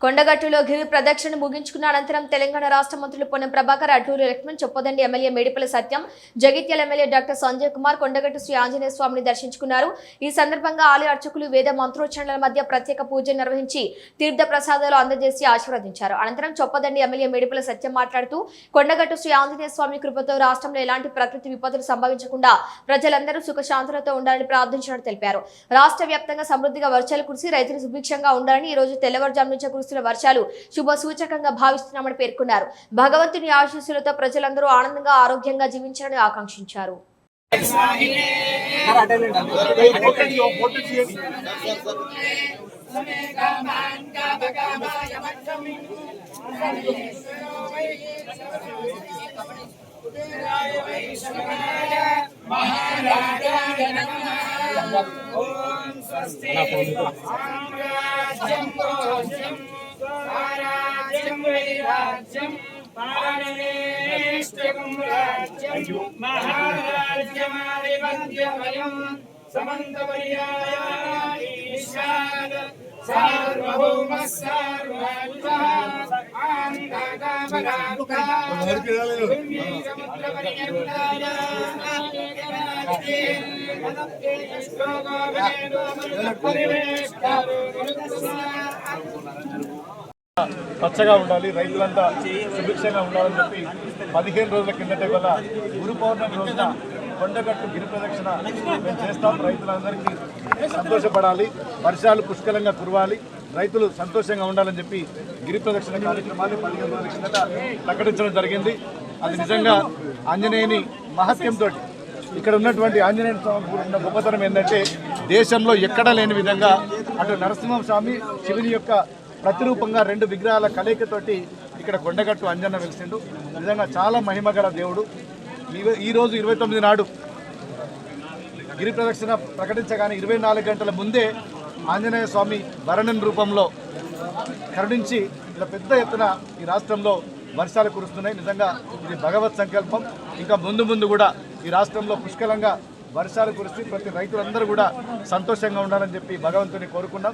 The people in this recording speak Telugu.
కొండగట్టులో గిరి ప్రదక్షిణ ముగించుకున్న అనంతరం తెలంగాణ రాష్ట్ర మంత్రులు పొన్నం ప్రభాకర్, అడ్లూరి లక్ష్మణ్, చొప్పదండి ఎమ్మెల్యే మేడిపల్లి సత్యం, జగిత్యాల ఎమ్మెల్యే డాక్టర్ సంజయ్ కుమార్ కొండగట్టు శ్రీ ఆంజనేయ స్వామిని దర్శించుకున్నారు. ఈ సందర్భంగా ఆలయ అర్చకులు వేద మంత్రోచ్చరణల మధ్య ప్రత్యేక పూజలు నిర్వహించి తీర్థ ప్రసాదాలు అందజేసి ఆశీర్వదించారు. అనంతరం చొప్పదండి ఎమ్మెల్యే మేడిపల్లి సత్యం మాట్లాడుతూ కొండగట్టు శ్రీ ఆంజనేయ స్వామి కృపతో రాష్ట్రంలో ఎలాంటి ప్రకృతి విపత్తులు సంభవించకుండా ప్రజలందరూ సుఖశాంతులతో ఉండాలని ప్రార్థించినట్టు తెలిపారు. రాష్ట్ర వ్యాప్తంగా సమృద్ధిగా వర్షాలు కురిసి రైతులు సుభిక్షంగా ఉండాలని ఈ రోజు తెల్లవారుజాము నుంచి కురుస్తున్న వర్షాలు శుభ సూచకంగా భావిస్తున్నామని పేర్కొన్నారు. భగవంతుని ఆశీస్సులతో ప్రజలందరూ ఆనందంగా ఆరోగ్యంగా జీవించాలని ఆకాంక్షించారు. పచ్చగా ఉండాలి, రైతులంతా సుభిక్షంగా ఉండాలని చెప్పి 15 రోజుల కిందట గల గురు పౌర్ణమి రోజున కొండగట్టు గిరి ప్రదక్షిణ మేము చేస్తాం. రైతులందరికీ సంతోషపడాలి, వర్షాలు పుష్కలంగా కురవాలి, రైతులు సంతోషంగా ఉండాలని చెప్పి గిరి ప్రదక్షిణ కార్యక్రమాన్ని 15 రోజుల కిందట ప్రకటించడం జరిగింది. అది నిజంగా ఆంజనేయుని మహత్యంతో ఇక్కడ ఉన్నటువంటి ఆంజనేయ స్వామి ఉన్న గొప్పతనం ఏంటంటే దేశంలో ఎక్కడా లేని విధంగా అటు నరసింహస్వామి శివుని యొక్క ప్రతిరూపంగా 2 విగ్రహాల కలయికతోటి ఇక్కడ కొండగట్టు అంజన్న వెలిసిండు. నిజంగా చాలా మహిమగల దేవుడు. ఈరోజు 29 నాడు గిరి ప్రదక్షిణ ప్రకటించగానే 24 గంటల ముందే ఆంజనేయ స్వామి భరణం రూపంలో కరుణించి ఇలా పెద్ద ఎత్తున ఈ రాష్ట్రంలో వర్షాలు కురుస్తున్నాయి. నిజంగా ఇది భగవత్ సంకల్పం. ఇంకా ముందు కూడా ఈ రాష్ట్రంలో పుష్కలంగా వర్షాలు కురిసి ప్రతి రైతులందరూ కూడా సంతోషంగా ఉండాలని చెప్పి భగవంతుని కోరుకున్నాం.